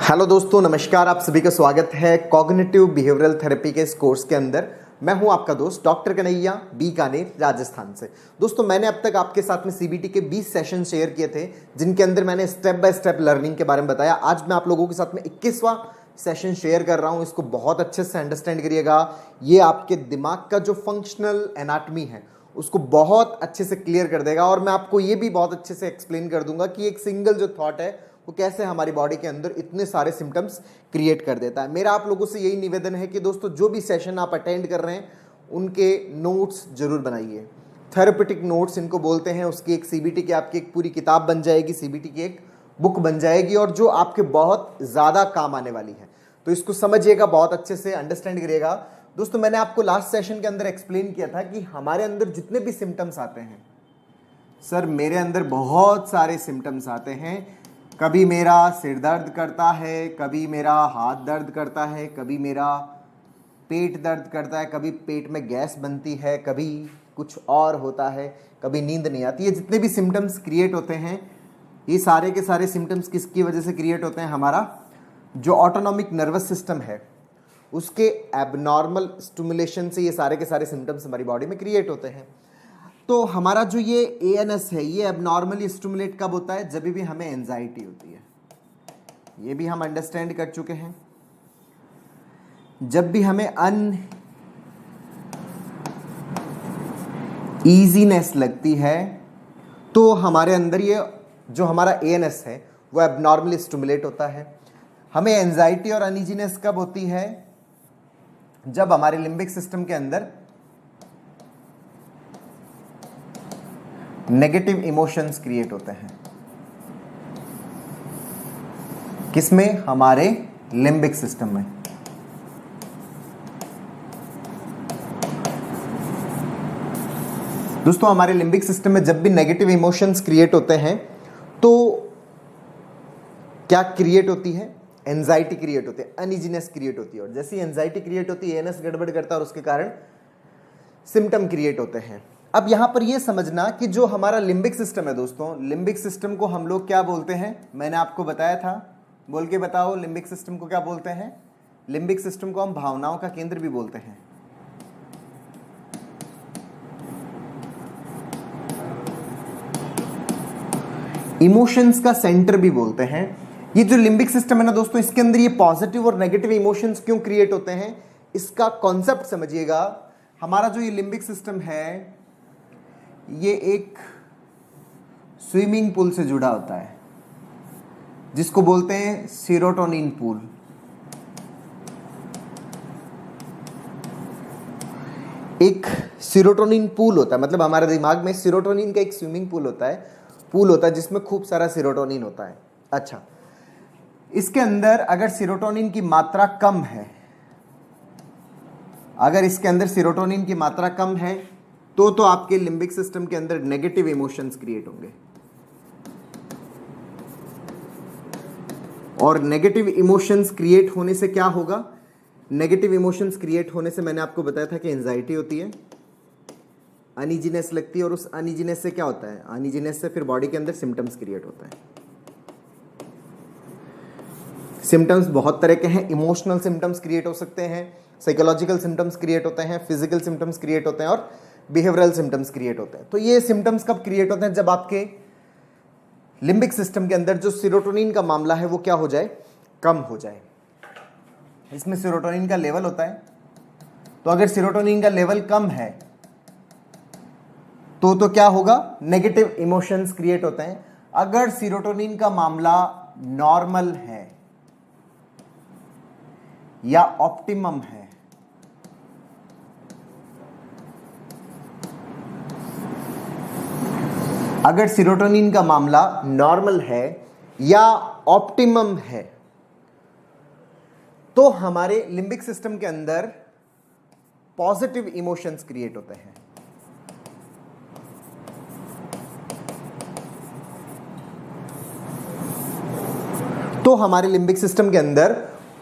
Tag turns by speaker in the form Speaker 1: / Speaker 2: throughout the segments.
Speaker 1: Hello दोस्तों, नमस्कार। आप सभी का स्वागत है कॉग्निटिव बिहेवियरल थेरेपी के इस कोर्स के अंदर। मैं हूं आपका दोस्त डॉक्टर कन्हैया, बीकानेर, राजस्थान से। दोस्तों, मैंने अब तक आपके साथ में सीबीटी के 20 सेशन शेयर किए थे, जिनके अंदर मैंने स्टेप बाय स्टेप लर्निंग के बारे में बताया। आज मैं आप लोगों के साथ में 21वां सेशन शेयर कर रहा हूं। इसको बहुत अच्छे से अंडरस्टैंड करिएगा। ये आपके दिमाग का जो फंक्शनल एनाटमी है उसको बहुत अच्छे से क्लियर कर देगा, और मैं आपको ये भी बहुत अच्छे से एक्सप्लेन कर दूंगा कि एक सिंगल जो थॉट है वो कैसे हमारी बॉडी के अंदर इतने सारे सिम्टम्स क्रिएट कर देता है। मेरा आप लोगों से यही निवेदन है कि दोस्तों, जो भी सेशन आप अटेंड कर रहे हैं उनके नोट्स जरूर बनाइए। थेरेपेटिक नोट्स इनको बोलते हैं। उसकी एक सीबीटी की आपकी एक पूरी किताब बन जाएगी, सीबीटी की एक बुक बन जाएगी, और जो आपके बहुत ज़्यादा काम आने वाली है। तो इसको समझिएगा, बहुत अच्छे से अंडरस्टैंड करिएगा। दोस्तों, मैंने आपको लास्ट सेशन के अंदर एक्सप्लेन किया था कि हमारे अंदर जितने भी सिम्टम्स आते हैं, सर मेरे अंदर बहुत सारे सिम्टम्स आते हैं। कभी मेरा सिर दर्द करता है, कभी मेरा हाथ दर्द करता है, कभी मेरा पेट दर्द करता है, कभी पेट में गैस बनती है, कभी कुछ और होता है, कभी नींद नहीं आती है। जितने भी सिम्टम्स क्रिएट होते हैं, ये सारे के सारे सिम्टम्स किसकी वजह से क्रिएट होते हैं? हमारा जो ऑटोनॉमिक नर्वस सिस्टम है उसके एबनॉर्मल स्टिमुलेशन से ये सारे के सारे सिम्टम्स हमारी बॉडी में क्रिएट होते हैं। तो हमारा जो ये एएनएस है, ये एबनॉर्मली स्टिमुलेट कब होता है? जब भी हमें एंजाइटी होती है। ये भी हम अंडरस्टैंड कर चुके हैं। जब भी हमें ईजीनेस लगती है तो हमारे अंदर ये जो हमारा एएनएस है वो एबनॉर्मली स्टिमुलेट होता है। हमें एंजाइटी और अनईजीनेस कब होती है? जब हमारे लिम्बिक सिस्टम के अंदर नेगेटिव इमोशंस क्रिएट होते हैं। किसमें? हमारे लिम्बिक सिस्टम में। दोस्तों, हमारे लिम्बिक सिस्टम में जब भी नेगेटिव इमोशंस क्रिएट होते हैं तो क्या क्रिएट होती है? एंजाइटी क्रिएट होती है, अनईजीनेस क्रिएट होती है। और जैसी एंजाइटी क्रिएट होती है, एएनएस गड़बड़ करता है और उसके कारण सिम्टम क्रिएट होते हैं। अब यहां पर यह समझना कि जो हमारा लिम्बिक सिस्टम है दोस्तों, लिम्बिक सिस्टम को हम लोग क्या बोलते हैं? मैंने आपको बताया था। बोल के बताओ, लिम्बिक सिस्टम को क्या बोलते हैं? लिम्बिक सिस्टम को हम भावनाओं का केंद्र भी बोलते हैं। इमोशंस का सेंटर भी बोलते हैं। ये जो लिम्बिक सिस्टम है ना दोस्तों, इसके अंदर ये पॉजिटिव और नेगेटिव इमोशंस क्यों क्रिएट होते हैं, इसका कॉन्सेप्ट समझिएगा। हमारा जो ये लिम्बिक सिस्टम है, ये एक स्विमिंग पूल से जुड़ा होता है, जिसको बोलते हैं सीरोटोनिन पूल। एक सीरोटोनिन पूल होता है, मतलब हमारे दिमाग में सीरोटोनिन का एक स्विमिंग पूल होता है, जिसमें खूब सारा सीरोटोनिन होता है। अच्छा, इसके अंदर अगर सीरोटोनिन की मात्रा कम है, अगर इसके अंदर सीरोटोनिन की मात्रा कम है तो आपके लिम्बिक सिस्टम के अंदर नेगेटिव इमोशंस क्रिएट होंगे। और नेगेटिव इमोशंस क्रिएट होने से क्या होगा? नेगेटिव इमोशंस क्रिएट होने से मैंने आपको बताया था कि एंजाइटी होती है, अनईजीनेस लगती है, और उस अनईजीनेस से क्या होता है? अनईजीनेस से फिर बॉडी के अंदर सिम्टम्स क्रिएट होता है। सिम्टम्स बहुत तरह के हैं। इमोशनल सिम्टम्स क्रिएट हो सकते हैं, साइकोलॉजिकल सिम्टम्स क्रिएट होते हैं, फिजिकल सिम्टम्स क्रिएट होते हैं, और बिहेवियरल सिम्टम्स क्रिएट होते हैं। तो ये सिम्टम्स कब क्रिएट होते हैं? जब आपके लिम्बिक सिस्टम के अंदर जो सीरोटोनिन का मामला है वो क्या हो जाए? कम हो जाए। इसमें सीरोटोनिन का लेवल होता है, तो अगर सीरोटोनिन का लेवल कम है तो क्या होगा? नेगेटिव इमोशंस क्रिएट होते हैं। अगर सीरोटोनिन का मामला नॉर्मल है या ऑप्टिमम है, अगर सीरोटोनिन का मामला नॉर्मल है या ऑप्टिमम है, तो हमारे लिम्बिक सिस्टम के अंदर पॉजिटिव इमोशंस क्रिएट होते हैं। तो हमारे लिम्बिक सिस्टम के अंदर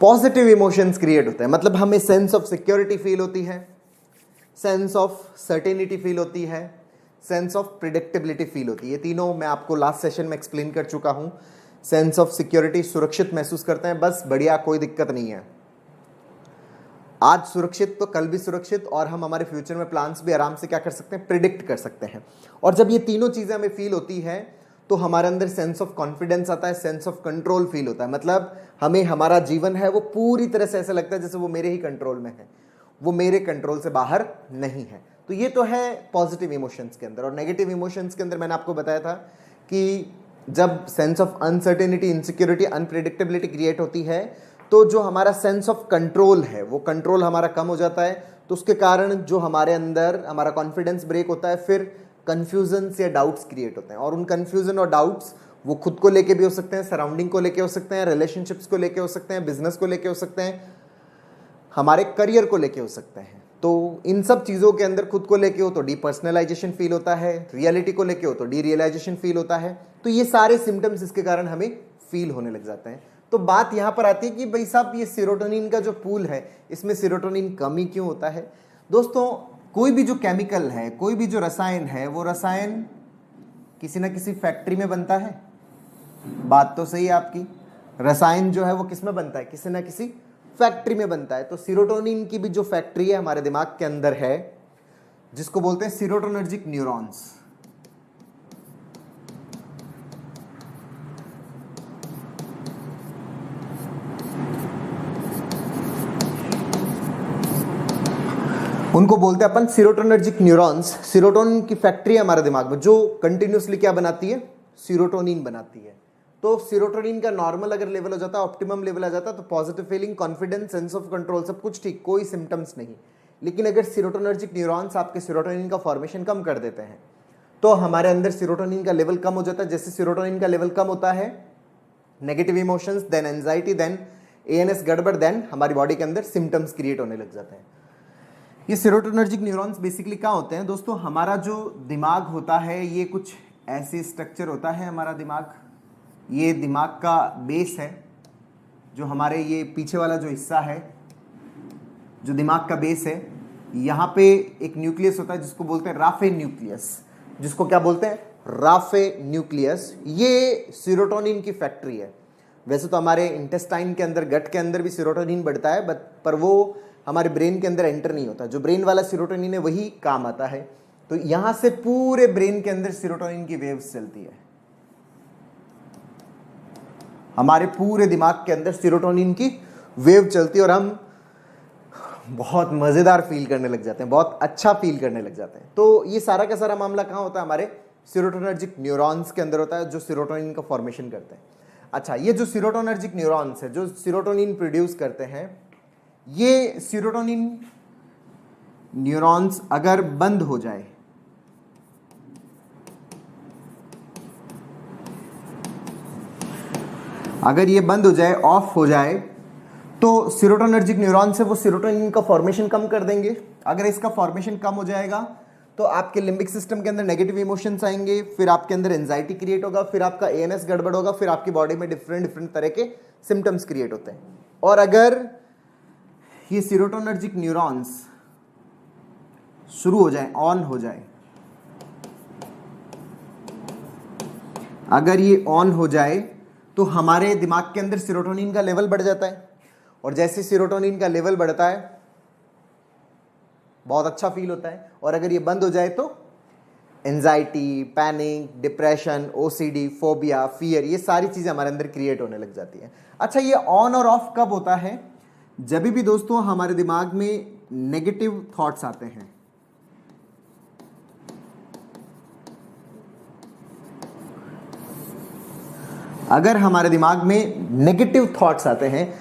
Speaker 1: पॉजिटिव इमोशंस क्रिएट होते हैं, मतलब हमें सेंस ऑफ सिक्योरिटी फील होती है, सेंस ऑफ सर्टेनिटी फील होती है, सेंस ऑफ प्रिडिक्टेबिलिटी फील होती है। ये तीनों मैं आपको लास्ट सेशन में एक्सप्लेन कर चुका हूं। सेंस ऑफ सिक्योरिटी, सुरक्षित महसूस करते हैं, बस बढ़िया, कोई दिक्कत नहीं है, आज सुरक्षित तो कल भी सुरक्षित, और हम हमारे फ्यूचर में प्लान्स भी आराम से क्या कर सकते हैं, प्रिडिक्ट कर सकते हैं। और जब ये तीनों चीज़ें हमें फील होती है तो हमारे अंदर सेंस ऑफ कॉन्फिडेंस आता है, सेंस ऑफ कंट्रोल फील होता है। मतलब हमें हमारा जीवन है वो पूरी तरह से ऐसा लगता है जैसे वो मेरे ही कंट्रोल में है, वो मेरे कंट्रोल से बाहर नहीं है। तो ये तो है पॉजिटिव इमोशंस के अंदर। और नेगेटिव इमोशंस के अंदर मैंने आपको बताया था कि जब sense of uncertainty, insecurity, unpredictability create होती है तो जो हमारा सेंस ऑफ कंट्रोल है वो कंट्रोल हमारा कम हो जाता है, तो उसके कारण जो हमारे अंदर हमारा कॉन्फिडेंस ब्रेक होता है, फिर कन्फ्यूजन या डाउट्स क्रिएट होते हैं। और उन कन्फ्यूजन और डाउट्स वो खुद को लेके भी हो सकते हैं, सराउंडिंग को लेके हो सकते हैं, रिलेशनशिप्स को लेके हो सकते हैं, बिजनेस को लेके हो सकते हैं, हमारे करियर को लेके हो सकते हैं। तो इन सब चीज़ों के अंदर खुद को लेके हो तो डीपर्सनलाइजेशन फील होता है, रियलिटी को लेके हो तो डीरियलाइजेशन फील होता है। तो ये सारे सिम्टम्स इसके कारण हमें फील होने लग जाते हैं। तो बात यहाँ पर आती है कि भाई साहब ये सेरोटोनिन का जो पूल है इसमें सेरोटोनिन कमी क्यों होता है। दोस्तों कोई भी जो केमिकल है, कोई भी जो रसायन है, वो रसायन किसी ना किसी फैक्ट्री में बनता है। बात तो सही है आपकी, रसायन जो है वो किस में बनता है, किसी ना किसी फैक्ट्री में बनता है। तो सेरोटोनिन की भी जो फैक्ट्री है हमारे दिमाग के अंदर है, जिसको बोलते हैं सेरोटोनर्जिक न्यूरॉन्स। उनको बोलते हैं अपन सेरोटोनर्जिक न्यूरॉन्स। सेरोटोनिन की फैक्ट्री है हमारे दिमाग में जो कंटिन्यूसली क्या बनाती है, सेरोटोनिन बनाती है। तो सेरोटोनिन का नॉर्मल अगर लेवल हो जाता है, ऑप्टिमम लेवल आ जाता है, तो positive feeling, confidence, sense of control सब कुछ ठीक, कोई सिम्टम्स नहीं। लेकिन अगर सेरोटोनर्जिक न्यूरॉन्स आपके सेरोटोनिन का फॉर्मेशन कम कर देते हैं तो हमारे अंदर सेरोटोनिन का लेवल कम हो जाता है। जैसे सेरोटोनिन का लेवल कम होता है, negative emotions, then anxiety, then ANS गड़बड़, देन हमारी बॉडी के अंदर सिम्टम्स क्रिएट होने लग जाते हैं। ये सेरोटोनर्जिक न्यूरॉन्स बेसिकली क्या होते हैं दोस्तों, हमारा जो दिमाग होता है ये कुछ ऐसे स्ट्रक्चर होता है हमारा दिमाग। ये दिमाग का बेस है, जो हमारे ये पीछे वाला जो हिस्सा है, जो दिमाग का बेस है, यहाँ पे एक न्यूक्लियस होता है जिसको बोलते हैं राफे न्यूक्लियस। जिसको क्या बोलते हैं, राफे न्यूक्लियस। ये सेरोटोनिन की फैक्ट्री है। वैसे तो हमारे इंटेस्टाइन के अंदर, गट के अंदर भी सेरोटोनिन बढ़ता है, पर वो हमारे ब्रेन के अंदर एंटर नहीं होता। जो ब्रेन वाला सेरोटोनिन है वही काम आता है। तो यहां से पूरे ब्रेन के अंदर सेरोटोनिन की वेव्स चलती है। हमारे पूरे दिमाग के अंदर सेरोटोनिन की वेव चलती है और हम बहुत मजेदार फील करने लग जाते हैं, बहुत अच्छा फील करने लग जाते हैं। तो ये सारा का सारा मामला कहाँ होता है, हमारे सेरोटोनर्जिक न्यूरॉन्स के अंदर होता है, जो सेरोटोनिन का फॉर्मेशन करते हैं। अच्छा, ये जो सेरोटोनर्जिक न्यूरॉन्स है जो सेरोटोनिन प्रोड्यूस करते हैं, ये सेरोटोनिन न्यूरॉन्स अगर बंद हो जाए, अगर ये बंद हो जाए, ऑफ हो जाए, तो सेरोटोनर्जिक न्यूरॉन्स है वो सेरोटोनिन का फॉर्मेशन कम कर देंगे। अगर इसका फॉर्मेशन कम हो जाएगा तो आपके लिम्बिक सिस्टम के अंदर नेगेटिव इमोशंस आएंगे, फिर आपके अंदर एंजाइटी क्रिएट होगा, फिर आपका एएनएस गड़बड़ होगा, फिर आपकी बॉडी में डिफरेंट तरह के सिम्टम्स क्रिएट होते हैं। और अगर ये सेरोटोनर्जिक न्यूरॉन्स शुरू हो जाए, ऑन हो जाए, अगर ये ऑन हो जाए तो हमारे दिमाग के अंदर सेरोटोनिन का लेवल बढ़ जाता है। और जैसे सेरोटोनिन का लेवल बढ़ता है बहुत अच्छा फील होता है। और अगर ये बंद हो जाए तो anxiety, panic, depression, OCD, phobia, fear, ये सारी चीजें हमारे अंदर क्रिएट होने लग जाती हैं। अच्छा, ये ऑन और ऑफ कब होता है, जब भी दोस्तों हमारे दिमाग में नेगेटिव थॉट्स आते हैं। अगर हमारे दिमाग में नेगेटिव थॉट्स आते हैं,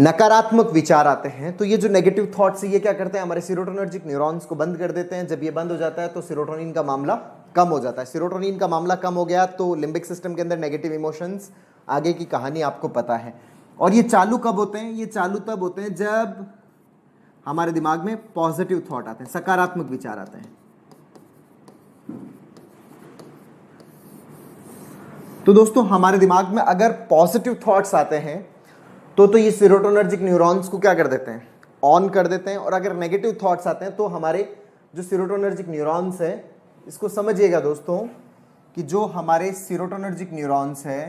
Speaker 1: नकारात्मक विचार आते हैं, तो ये जो नेगेटिव थॉट्स है ये क्या करते हैं, हमारे सेरोटोनर्जिक न्यूरॉन्स को बंद कर देते हैं। जब ये बंद हो जाता है तो सेरोटोनिन का मामला कम हो जाता है। सेरोटोनिन का मामला कम हो गया तो लिम्बिक सिस्टम के अंदर नेगेटिव इमोशंस, आगे की कहानी आपको पता है। और ये चालू कब होते हैं, ये चालू तब होते हैं जब हमारे दिमाग में पॉजिटिव थॉट आते हैं, सकारात्मक विचार आते हैं। तो दोस्तों हमारे दिमाग में अगर पॉजिटिव थॉट्स आते हैं तो ये सेरोटोनर्जिक न्यूरॉन्स को क्या कर देते हैं, ऑन कर देते हैं। और अगर नेगेटिव थॉट्स आते हैं तो हमारे जो सेरोटोनर्जिक न्यूरॉन्स है, इसको समझिएगा दोस्तों कि जो हमारे सेरोटोनर्जिक न्यूरॉन्स है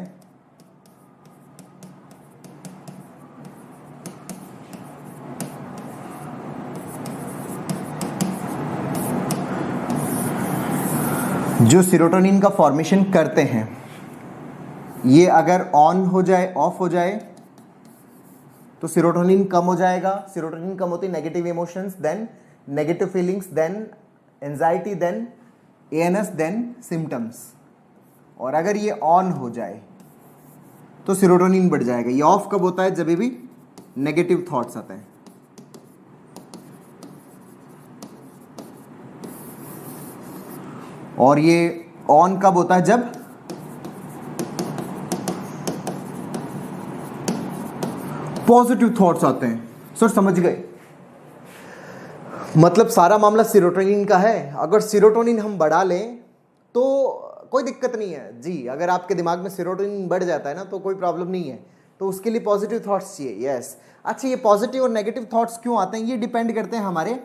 Speaker 1: जो सीरोटोनिन का फॉर्मेशन करते हैं, ये अगर ऑन हो जाए, ऑफ हो जाए, तो सीरोटोनिन कम हो जाएगा। सीरोटोनिन कम होती negative emotions, then negative feelings, then anxiety, then ANS, then symptoms. और अगर ये ऑन हो जाए तो सीरोटोनिन बढ़ जाएगा। ये ऑफ कब होता है? जब भी नेगेटिव थॉट्स आते हैं। और ये ऑन कब होता है? जब पॉजिटिव थॉट्स आते हैं। सर समझ गए? मतलब सारा मामला सीरोटोनिन का है। अगर सीरोटोनिन हम बढ़ा लें तो कोई दिक्कत नहीं है जी। अगर आपके दिमाग में सीरोटोनिन बढ़ जाता है ना तो कोई प्रॉब्लम नहीं है। तो उसके लिए पॉजिटिव थॉट्स चाहिए। यस। अच्छा, ये पॉजिटिव और नेगेटिव थॉट्स क्यों आते हैं? ये डिपेंड करते हैं हमारे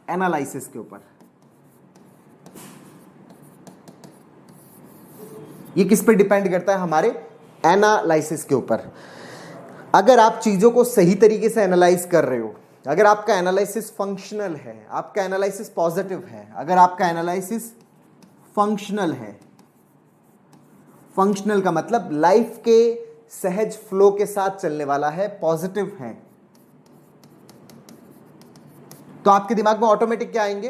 Speaker 1: एनालिसिस के ऊपर। ये किस पे डिपेंड करता है? हमारे एनालिसिस के ऊपर। अगर आप चीजों को सही तरीके से एनालाइज कर रहे हो, अगर आपका एनालिसिस फंक्शनल है, आपका एनालिसिस पॉजिटिव है, अगर आपका एनालिसिस फंक्शनल है, फंक्शनल का मतलब लाइफ के सहज फ्लो के साथ चलने वाला है, पॉजिटिव है, तो आपके दिमाग में ऑटोमेटिक क्या आएंगे?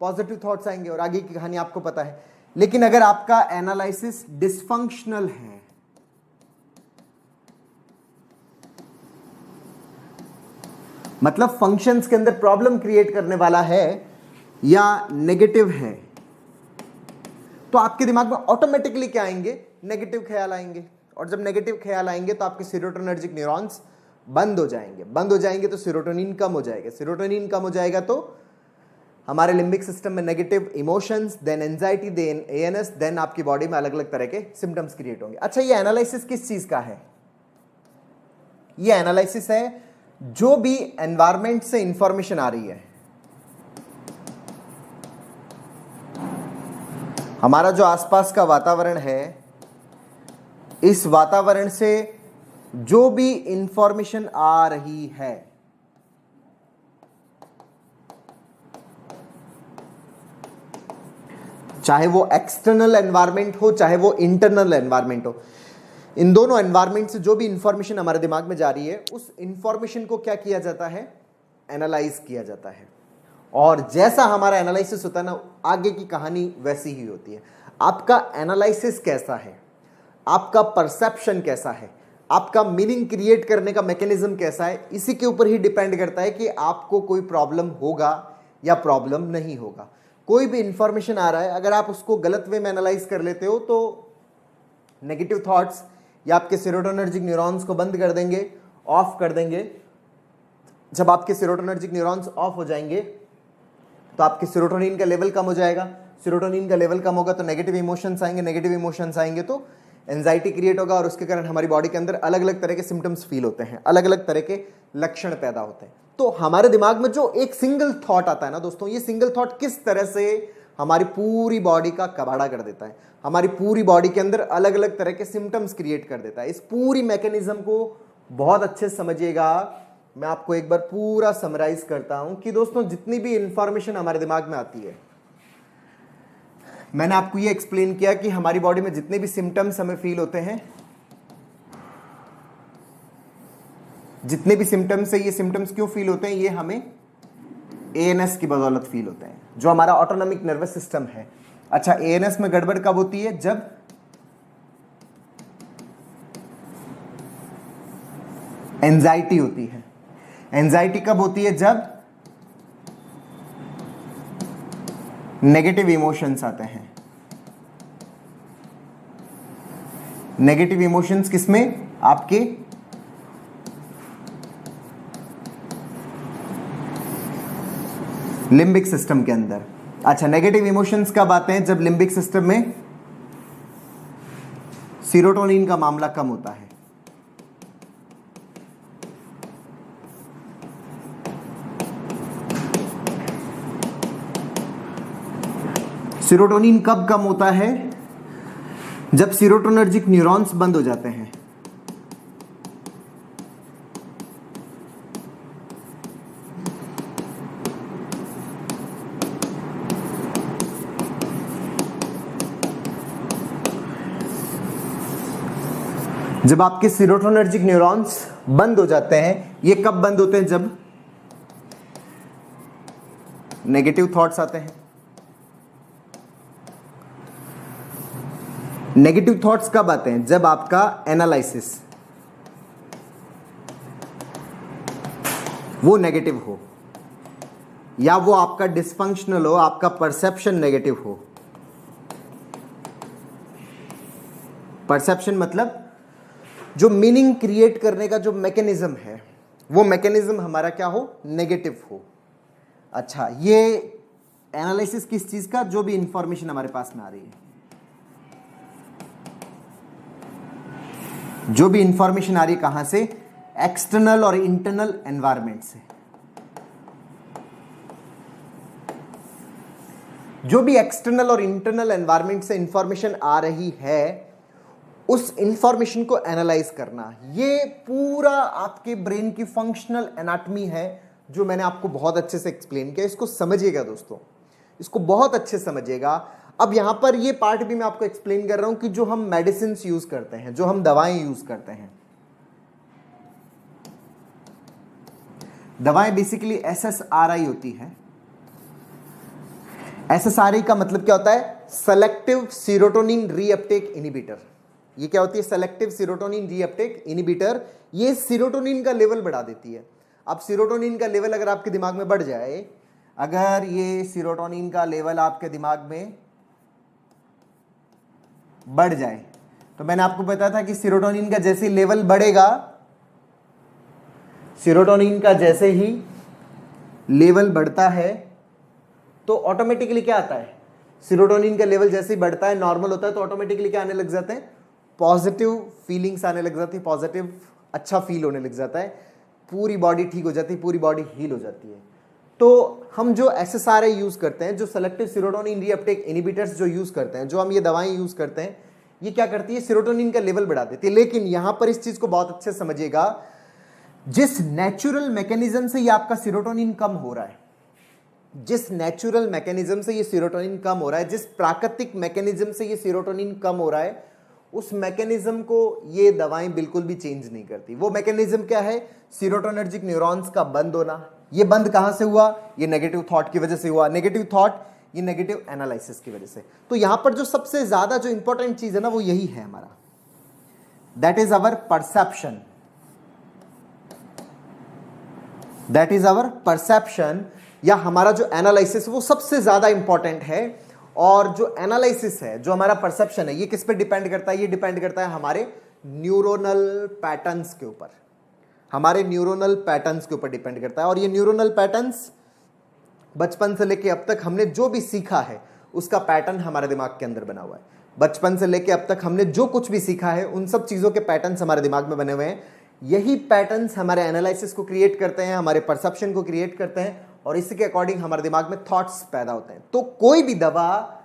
Speaker 1: पॉजिटिव थॉट्स आएंगे। और आगे की कहानी आपको पता है। लेकिन अगर आपका एनालिसिस डिसफंक्शनल है, मतलब फंक्शंस के अंदर प्रॉब्लम क्रिएट करने वाला है या नेगेटिव है, तो आपके दिमाग में ऑटोमेटिकली क्या आएंगे? नेगेटिव ख्याल आएंगे। और जब नेगेटिव ख्याल आएंगे तो आपके सीरोटोनर्जिक न्यूरॉन्स बंद हो जाएंगे। बंद हो जाएंगे तो सीरोटोनिन कम हो जाएगा। सीरोटोनिन कम हो जाएगा तो हमारे लिम्बिक सिस्टम में negative emotions, then anxiety, then ANS, then आपकी बॉडी में अलग अलग तरह के सिम्टम्स क्रिएट होंगे। अच्छा, ये एनालिसिस किस चीज का है? ये एनालिसिस है जो भी एनवायरमेंट से इंफॉर्मेशन आ रही है, हमारा जो आसपास का वातावरण है, इस वातावरण से जो भी इंफॉर्मेशन आ रही है, चाहे वो एक्सटर्नल एनवायरमेंट हो, चाहे वो इंटरनल एनवायरमेंट हो, इन दोनों एनवायरमेंट से जो भी इंफॉर्मेशन हमारे दिमाग में जा रही है, उस इंफॉर्मेशन को क्या किया जाता है? एनालाइज किया जाता है। और जैसा हमारा एनालिसिस होता है ना, आगे की कहानी वैसी ही होती है। आपका एनालिसिस कैसा है, आपका परसेप्शन कैसा है, आपका मीनिंग क्रिएट करने का मैकेनिज्म कैसा है, इसी के ऊपर ही डिपेंड करता है कि आपको कोई प्रॉब्लम होगा या प्रॉब्लम नहीं होगा। कोई भी इंफॉर्मेशन आ रहा है, अगर आप उसको गलत वे में एनालाइज कर लेते हो तो नेगेटिव थॉट्स या आपके सीरोटोनर्जिक न्यूरॉन्स को बंद कर देंगे, ऑफ कर देंगे। जब आपके सीरोटोनर्जिक न्यूरॉन्स ऑफ हो जाएंगे तो आपके सीरोटोनिन का लेवल कम हो जाएगा। सीरोटोनिन का लेवल कम होगा तो नेगेटिव इमोशंस आएंगे। नेगेटिव इमोशंस आएंगे तो एंजाइटी क्रिएट होगा और उसके कारण हमारी बॉडी के अंदर अलग अलग तरह के सिम्टम्स फील होते हैं, अलग अलग तरह के लक्षण पैदा होते हैं। तो हमारे दिमाग में जो एक सिंगल थॉट आता है ना दोस्तों, ये सिंगल थॉट किस तरह से हमारी पूरी बॉडी का कबाड़ा कर देता है, हमारी पूरी बॉडी के अंदर अलग अलग तरह के सिम्टम्स क्रिएट कर देता है। इस पूरी मैकेनिज्म को बहुत अच्छे से समझिएगा। मैं आपको एक बार पूरा समराइज करता हूं कि दोस्तों, जितनी भी इंफॉर्मेशन हमारे दिमाग में आती है, मैंने आपको ये एक्सप्लेन किया कि हमारी बॉडी में जितने भी सिम्टम्स हमें फील होते हैं, जितने भी सिम्टम्स है, ये सिम्टम्स क्यों फील होते हैं? ये हमें एएनएस की बदौलत फील होते हैं, जो हमारा ऑटोनॉमिक नर्वस सिस्टम है। अच्छा, एएनएस में गड़बड़ कब होती है? जब एंजाइटी होती है। एंजाइटी कब होती है? जब नेगेटिव इमोशंस आते हैं। नेगेटिव इमोशंस किसमें? आपके लिम्बिक सिस्टम के अंदर। अच्छा, नेगेटिव इमोशंस कब आते हैं? जब लिम्बिक सिस्टम में सीरोटोनिन का मामला कम होता है। सीरोटोनिन कब कम होता है? जब सीरोटोनर्जिक न्यूरॉन्स बंद हो जाते हैं। जब आपके सीरोटोनर्जिक न्यूरॉन्स बंद हो जाते हैं, ये कब बंद होते हैं? जब नेगेटिव थॉट्स आते हैं। नेगेटिव थॉट्स कब आते हैं? जब आपका एनालिसिस वो नेगेटिव हो, या वो आपका डिसफंक्शनल हो, आपका परसेप्शन नेगेटिव हो। परसेप्शन मतलब जो मीनिंग क्रिएट करने का जो मैकेनिज्म है, वो मैकेनिज्म हमारा क्या हो? नेगेटिव हो। अच्छा, ये एनालिसिस किस चीज का? जो भी इंफॉर्मेशन हमारे पास में आ रही है, जो भी इंफॉर्मेशन आ रही है कहां से? एक्सटर्नल और इंटरनल एनवायरनमेंट से। जो भी एक्सटर्नल और इंटरनल एनवायरनमेंट से इंफॉर्मेशन आ रही है, उस इंफॉर्मेशन को एनालाइज करना, ये पूरा आपके ब्रेन की फंक्शनल एनाटॉमी है, जो मैंने आपको बहुत अच्छे से एक्सप्लेन किया। इसको समझिएगा दोस्तों, इसको बहुत अच्छे से समझिएगा। अब यहां पर ये पार्ट भी मैं आपको एक्सप्लेन कर रहा हूं कि जो हम मेडिसिन यूज करते हैं, जो हम दवाएं यूज करते हैं, दवाएं बेसिकली SSRI होती है। SSRI का मतलब क्या होता है? Selective serotonin reuptake inhibitor. ये क्या होती है? Selective serotonin reuptake inhibitor. ये सीरोटोनिन का लेवल बढ़ा देती है। अब सीरोटोनिन का लेवल अगर आपके दिमाग में बढ़ जाए, अगर ये सीरोटोनिन का लेवल आपके दिमाग में बढ़ जाए, तो मैंने आपको बताया था कि सीरोटोनिन का जैसे लेवल बढ़ेगा, सीरोटोनिन का जैसे ही लेवल बढ़ता है तो ऑटोमेटिकली क्या आता है? सीरोटोनिन का लेवल जैसे ही बढ़ता है, नॉर्मल होता है, तो ऑटोमेटिकली क्या आने लग जाते हैं? पॉजिटिव फीलिंग्स आने लग जाती है, पॉजिटिव अच्छा फील होने लग जाता है, पूरी बॉडी ठीक हो जाती है, पूरी बॉडी हील हो जाती है। तो हम जो SSRI यूज करते हैं, जो सेलेक्टिव सीरोटोनिन रीअपटेक इनहिबिटर्स जो यूज करते हैं, जो हम ये दवाएं यूज करते हैं, ये क्या करती है? सीरोटोनिन का लेवल बढ़ा देती है। लेकिन यहां पर इस चीज को बहुत अच्छे से समझिएगा, जिस नेचुरल मैकेनिज्म से ये आपका सीरोटोनिन कम हो रहा है, जिस नेचुरल मैकेनिज्म से ये सीरोटोनिन कम हो रहा है, जिस प्राकृतिक मैकेनिज्म से ये सीरोटोनिन कम हो रहा है, उस मैकेनिज्म को ये दवाएं बिल्कुल भी चेंज नहीं करती। वो मैकेनिज्म क्या है? सीरोटोनर्जिक न्यूरॉन्स का बंद होना। ये बंद कहां से हुआ? ये नेगेटिव थॉट की वजह से हुआ। नेगेटिव थॉट, ये नेगेटिव एनालिसिस की वजह से। तो यहां पर जो सबसे ज्यादा जो इंपॉर्टेंट चीज है ना, वो यही है हमारा, that is our perception. That is our perception, या हमारा जो एनालिसिस, वो सबसे ज्यादा इंपॉर्टेंट है। और जो एनालिसिस है, जो हमारा परसेप्शन है, ये किस पे डिपेंड करता है? ये डिपेंड करता है हमारे न्यूरोनल पैटर्न्स के ऊपर, हमारे न्यूरोनल पैटर्न्स के ऊपर डिपेंड करता है। और ये न्यूरोनल पैटर्न्स बचपन से लेके अब तक हमने जो भी सीखा है, उसका पैटर्न हमारे दिमाग के अंदर बना हुआ है। बचपन से लेके अब तक हमने जो कुछ भी सीखा है, उन सब चीजों के पैटर्न्स हमारे दिमाग में बने हुए हैं। यही पैटर्न्स हमारे एनालिसिस को क्रिएट करते हैं, हमारे परसेप्शन को क्रिएट करते हैं, और इसी के अकॉर्डिंग हमारे दिमाग में थॉट्स पैदा होते हैं। तो कोई भी दवा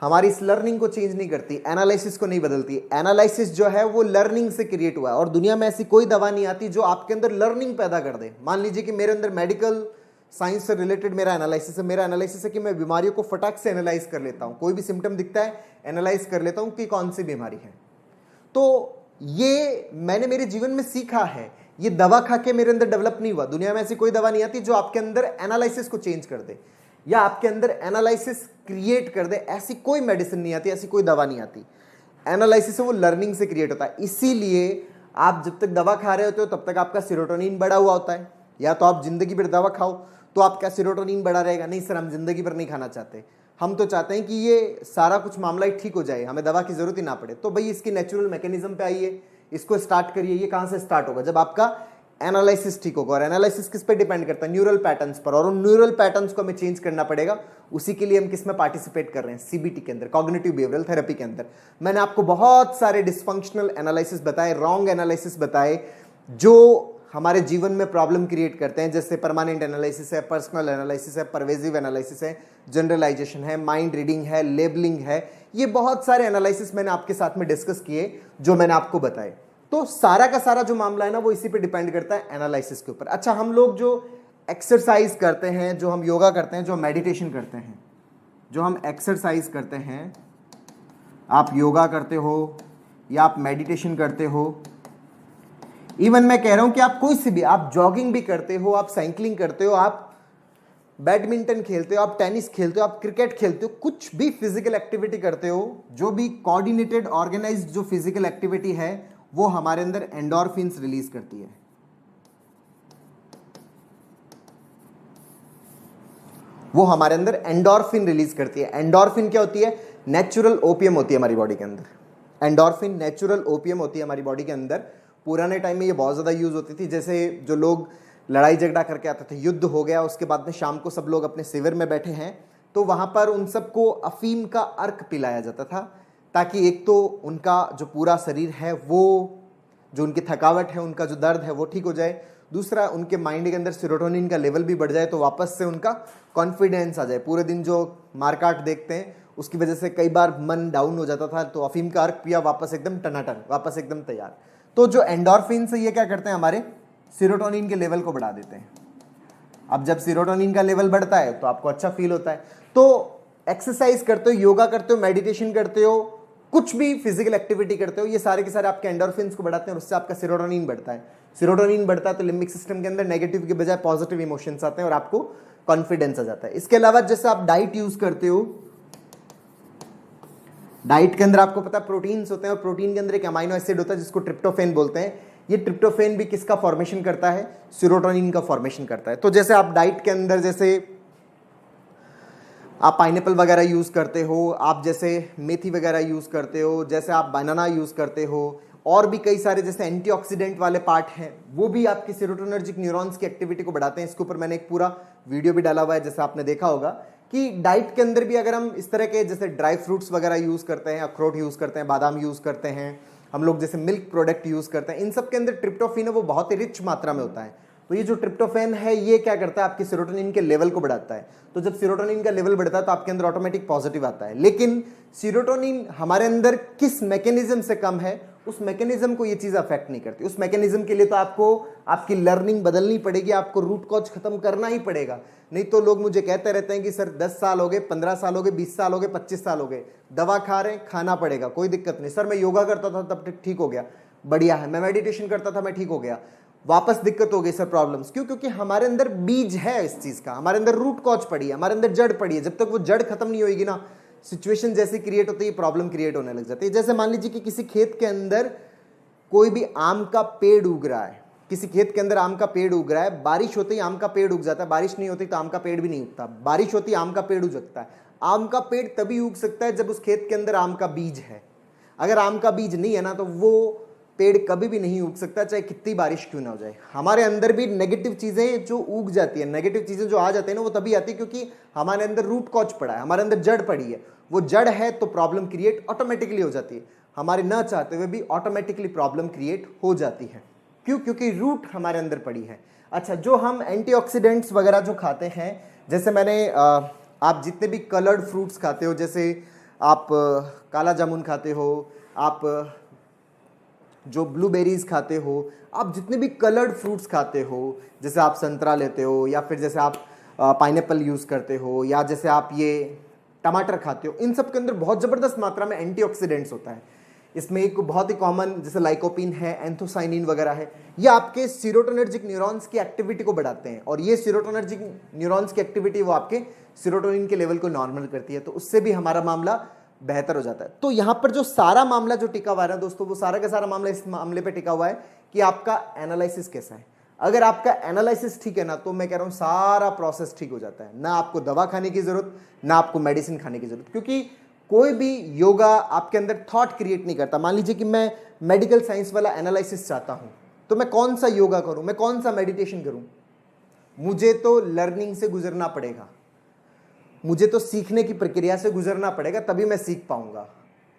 Speaker 1: हमारी इस लर्निंग को चेंज नहीं करती, एनालिसिस को नहीं बदलती। एनालिसिस जो है वो लर्निंग से क्रिएट हुआ है, और दुनिया में ऐसी कोई दवा नहीं आती जो आपके अंदर लर्निंग पैदा कर दे। मान लीजिए कि मेरे अंदर मेडिकल साइंस से रिलेटेड मेरा एनालिसिस है। मेरा एनालिसिस है कि मैं बीमारियों को फटाक से एनालाइज कर लेता हूं, कोई भी सिम्टम दिखता है एनालाइज कर लेता हूं कि कौन सी बीमारी है। तो ये मैंने मेरे जीवन में सीखा है, ये दवा खा के मेरे अंदर डेवलप नहीं हुआ। दुनिया में ऐसी कोई दवा नहीं आती जो आपके अंदर एनालिसिस को चेंज कर दे या आपके अंदर एनालिसिस क्रिएट कर दे। ऐसी कोई मेडिसिन नहीं आती, ऐसी कोई दवा नहीं आती। एनालिसिस है वो लर्निंग से क्रिएट होता है। इसीलिए आप जब तक दवा खा रहे होते हो तब तक आपका सीरोटोनिन बढ़ा हुआ होता है। या तो आप जिंदगी भर दवा खाओ तो आपका सीरोटोनिन बढ़ा रहेगा। नहीं सर, हम जिंदगी भर नहीं खाना चाहते, हम तो चाहते हैं कि ये सारा कुछ मामला ही ठीक हो जाए, हमें दवा की जरूरत ही ना पड़े। तो भाई इसकी नेचुरल मैकेनिज्म पे आइए, इसको स्टार्ट करिए। ये कहां से स्टार्ट होगा? जब आपका एनालिसिस ठीक होगा। और एनालिसिस किस पे डिपेंड करता है? न्यूरल पैटर्न्स पर। और उन न्यूरल पैटर्न्स को हमें चेंज करना पड़ेगा। उसी के लिए हम किस में पार्टिसिपेट कर रहे हैं? सीबीटी के अंदर, कॉग्निटिव बिहेवियरल थेरेपी के अंदर। मैंने आपको बहुत सारे डिसफंक्शनल एनालिसिस बताए, रॉन्ग एनालिसिस बताए, जो हमारे जीवन में प्रॉब्लम क्रिएट करते हैं। जैसे परमानेंट एनालिसिस है, पर्सनल एनालिसिस है, परवेजिव एनालिसिस है, जनरलाइजेशन है, माइंड रीडिंग है, लेबलिंग है। ये बहुत सारे एनालिसिस मैंने आपके साथ में डिस्कस किए, जो मैंने आपको बताए। तो सारा का सारा जो मामला है ना, वो इसी पे डिपेंड करता है, एनालिसिस के ऊपर। अच्छा, हम लोग जो एक्सरसाइज करते हैं, जो हम योगा करते हैं, जो मेडिटेशन करते हैं, जो हम एक्सरसाइज करते हैं, आप योगा करते हो या आप मेडिटेशन करते हो, इवन मैं कह रहा हूं कि आप कोई सी भी, आप जॉगिंग भी करते हो, आप साइकिलिंग करते हो, आप बैडमिंटन खेलते हो, आप टेनिस खेलते हो, आप क्रिकेट खेलते हो, कुछ भी फिजिकल एक्टिविटी करते हो, जो भी कोऑर्डिनेटेड ऑर्गेनाइज्ड जो फिजिकल एक्टिविटी है, वो हमारे अंदर एंडोर्फिन्स रिलीज करती है। वो हमारे अंदर एंडोर्फिन रिलीज करती है। एंडोर्फिन क्या होती है? नेचुरल ओपियम होती है हमारी बॉडी के अंदर। एंडोर्फिन नेचुरल ओपियम होती है हमारी बॉडी के अंदर। पुराने टाइम में ये बहुत ज़्यादा यूज होती थी, जैसे जो लोग लड़ाई झगड़ा करके आते थे, युद्ध हो गया, उसके बाद में शाम को सब लोग अपने शिविर में बैठे हैं, तो वहाँ पर उन सबको अफीम का अर्क पिलाया जाता था, ताकि एक तो उनका जो पूरा शरीर है, वो जो उनकी थकावट है, उनका जो दर्द है वो ठीक हो जाए, दूसरा उनके माइंड के अंदर सेरोटोनिन का लेवल भी बढ़ जाए, तो वापस से उनका कॉन्फिडेंस आ जाए। पूरे दिन जो मारकाट देखते हैं उसकी वजह से कई बार मन डाउन हो जाता था, तो अफीम का अर्क पिया, वापस एकदम टनाटन, वापस एकदम तैयार। तो जो एंडोर्फिन से ये क्या करते हैं, हमारे सेरोटोनिन के लेवल को बढ़ा देते हैं। अब जब सेरोटोनिन का लेवल बढ़ता है तो आपको अच्छा फील होता है। तो एक्सरसाइज करते हो, योगा करते हो, मेडिटेशन करते हो, कुछ भी फिजिकल एक्टिविटी करते हो, ये सारे के सारे आपके एंडोर्फिन्स को बढ़ाते हैं और उससे आपका सेरोटोनिन बढ़ता है। सेरोटोनिन बढ़ता है तो लिम्बिक सिस्टम के अंदर नेगेटिव के बजाय पॉजिटिव इमोशंस आते हैं और आपको कॉन्फिडेंस आ जाता है। इसके अलावा जैसे आप डाइट यूज करते हो, डाइट के अंदर आपको पता है प्रोटीन्स होते हैं, और प्रोटीन के अंदर एक अमाइनो एसिड होता है जिसको ट्रिप्टोफेन बोलते हैं। ये ट्रिप्टोफेन भी किसका फॉर्मेशन करता है? सेरोटोनिन का फॉर्मेशन करता है। तो जैसे आप डाइट के अंदर, जैसे आप पाइनएप्पल वगैरह यूज करते हो, आप जैसे मेथी वगैरह यूज करते हो, जैसे आप बनाना यूज करते हो, और भी कई सारे जैसे एंटीऑक्सीडेंट वाले पार्ट हैं, वो भी आपकी सेरोटोनर्जिक न्यूरॉन्स की एक्टिविटी को बढ़ाते हैं। इसके ऊपर मैंने एक पूरा वीडियो भी डाला हुआ है, जैसे आपने देखा होगा कि डाइट के अंदर भी अगर हम इस तरह के जैसे ड्राई फ्रूट्स वगैरह यूज करते हैं, अखरोट यूज करते हैं, बादाम यूज करते हैं, हम लोग जैसे मिल्क प्रोडक्ट यूज करते हैं, इन सब के अंदर ट्रिप्टोफेन है वो बहुत ही रिच मात्रा में होता है। तो ये जो ट्रिप्टोफेन है ये क्या करता है? आपके सेरोटोनिन के लेवल को बढ़ाता है। तो जब सेरोटोनिन का लेवल बढ़ता है तो आपके अंदर ऑटोमेटिक पॉजिटिव आता है। लेकिन सेरोटोनिन हमारे अंदर किस मैकेनिज्म से कम है, उस मैकेनिज्म को ये चीज अफेक्ट नहीं करती। उस मैकेनिज्म के लिए तो आपको आपकी लर्निंग बदलनी पड़ेगी, आपको रूट कॉज खत्म करना ही पड़ेगा। नहीं तो लोग मुझे कहते रहते हैं कि सर 10 साल हो गए, 15 साल हो गए, 20 साल हो गए, 25 साल हो गए, दवा खा रहे हैं, खाना पड़ेगा, कोई दिक्कत नहीं। सर मैं योगा करता था तब ठीक हो गया, बढ़िया है। मैं मेडिटेशन करता था, मैं ठीक हो गया, वापस दिक्कत हो गई सर, प्रॉब्लम्स। क्यों? क्योंकि हमारे अंदर बीज है इस चीज का, हमारे अंदर रूट कॉज पड़ी है, हमारे अंदर जड़ पड़ी है। जब तक वो जड़ खत्म नहीं होगी ना, सिचुएशन जैसी क्रिएट होती है, प्रॉब्लम क्रिएट होने लग जाती है। जैसे मान लीजिए कि किसी खेत के अंदर कोई भी आम का पेड़ उग रहा है, किसी खेत के अंदर आम का पेड़ उग रहा है, बारिश होती है आम का पेड़ उग जाता है, बारिश नहीं होती तो आम का पेड़ भी नहीं उगता, बारिश होती है आम का पेड़ उग सकता है। आम का पेड़ तभी उग सकता है जब उस खेत के अंदर आम का बीज है। अगर आम का बीज नहीं है ना, तो वो पेड़ कभी भी नहीं उग सकता, चाहे कितनी बारिश क्यों ना हो जाए। हमारे अंदर भी नेगेटिव चीजें जो उग जाती है, नेगेटिव चीजें जो आ जाती है ना, वो तभी आती है क्योंकि हमारे अंदर रूट कॉज पड़ा है, हमारे अंदर जड़ पड़ी है। वो जड़ है तो प्रॉब्लम क्रिएट ऑटोमेटिकली हो जाती है, हमारे ना चाहते हुए भी ऑटोमेटिकली प्रॉब्लम क्रिएट हो जाती है। क्यों? क्योंकि रूट हमारे अंदर पड़ी है। अच्छा, जो हम एंटीऑक्सीडेंट्स वगैरह जो खाते हैं, जैसे मैंने आप जितने भी कलर्ड फ्रूट्स खाते हो, जैसे आप काला जामुन खाते हो, आप जो ब्लूबेरीज खाते हो, आप जितने भी कलर्ड फ्रूट्स खाते हो, जैसे आप संतरा लेते हो, या फिर जैसे आप पाइनएप्पल यूज़ करते हो, या जैसे आप ये टमाटर खाते हो, इन सब के अंदर बहुत ज़बरदस्त मात्रा में एंटीऑक्सीडेंट्स होता है। इसमें एक बहुत ही कॉमन जैसे लाइकोपिन है, एंथोसाइनिन वगैरह है, ये आपके सेरोटोनर्जिक न्यूरॉन्स की एक्टिविटी को बढ़ाते हैं, और ये सेरोटोनर्जिक न्यूरॉन्स की एक्टिविटी वो आपके सेरोटोनिन के लेवल को नॉर्मल करती है, तो उससे भी हमारा मामला बेहतर हो जाता है। तो यहाँ पर जो सारा मामला जो टिका हुआ है ना दोस्तों, वो सारा का सारा मामला इस मामले पे टिका हुआ है कि आपका एनालिसिस कैसा है। अगर आपका एनालिसिस ठीक है ना, तो मैं कह रहा हूँ सारा प्रोसेस ठीक हो जाता है। ना आपको दवा खाने की जरूरत, ना आपको मेडिसिन खाने की जरूरत, क्योंकि कोई भी योगा आपके अंदर थॉट क्रिएट नहीं करता। मान लीजिए कि मैं मेडिकल साइंस वाला एनालिसिस चाहता हूं, तो मैं कौन सा योगा करूं, मैं कौन सा मेडिटेशन करूं? मुझे तो लर्निंग से गुजरना पड़ेगा, मुझे तो सीखने की प्रक्रिया से गुजरना पड़ेगा, तभी मैं सीख पाऊंगा।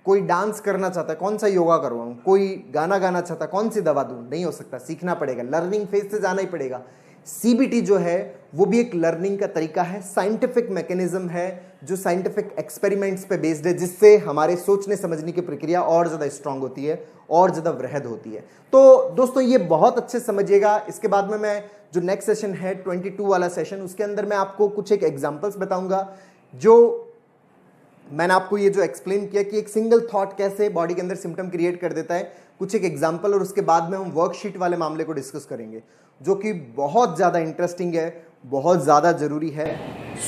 Speaker 1: कोई डांस करना चाहता है, कौन सा योगा करवाऊं? कोई गाना गाना चाहता है, कौन सी दवा दूं? नहीं हो सकता, सीखना पड़ेगा, लर्निंग फेज से जाना ही पड़ेगा। सीबीटी जो है वो भी एक लर्निंग का तरीका है, साइंटिफिक मैकेनिज्म है, जो साइंटिफिक एक्सपेरिमेंट्स पे बेस्ड है, जिससे हमारे सोचने समझने की प्रक्रिया और ज़्यादा स्ट्रांग होती है और ज़्यादा वृहद होती है। तो दोस्तों ये बहुत अच्छे समझिएगा। इसके बाद में मैं जो नेक्स्ट सेशन है 22 वाला सेशन, उसके अंदर मैं आपको कुछ एक एग्जाम्पल्स बताऊंगा जो मैंने आपको ये जो एक्सप्लेन किया कि एक सिंगल थॉट कैसे बॉडी के अंदर सिम्टम क्रिएट कर देता है, कुछ एक एग्जांपल, और उसके बाद में हम वर्कशीट वाले मामले को डिस्कस करेंगे जो कि बहुत ज़्यादा इंटरेस्टिंग है, बहुत ज़्यादा जरूरी है।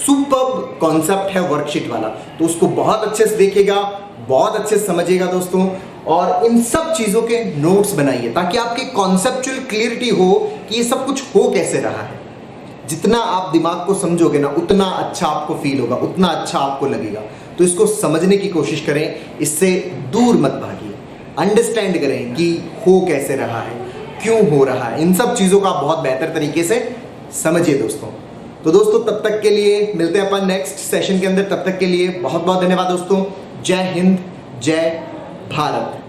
Speaker 1: सुपर्ब कॉन्सेप्ट है वर्कशीट वाला, तो उसको बहुत अच्छे से देखिएगा, बहुत अच्छे से समझिएगा दोस्तों, और इन सब चीज़ों के नोट्स बनाइए ताकि आपके कॉन्सेप्चुअल क्लियरिटी हो कि ये सब कुछ हो कैसे रहा है। जितना आप दिमाग को समझोगे ना, उतना अच्छा आपको फील होगा, उतना अच्छा आपको लगेगा। तो इसको समझने की कोशिश करें, इससे दूर मत भागिए, अंडरस्टैंड करें कि हो कैसे रहा है, क्यों हो रहा है, इन सब चीज़ों को आप बहुत बेहतर तरीके से समझिए दोस्तों। तो दोस्तों तब तक के लिए मिलते हैं अपन नेक्स्ट सेशन के अंदर, तब तक के लिए बहुत बहुत धन्यवाद दोस्तों। जय हिंद, जय भारत।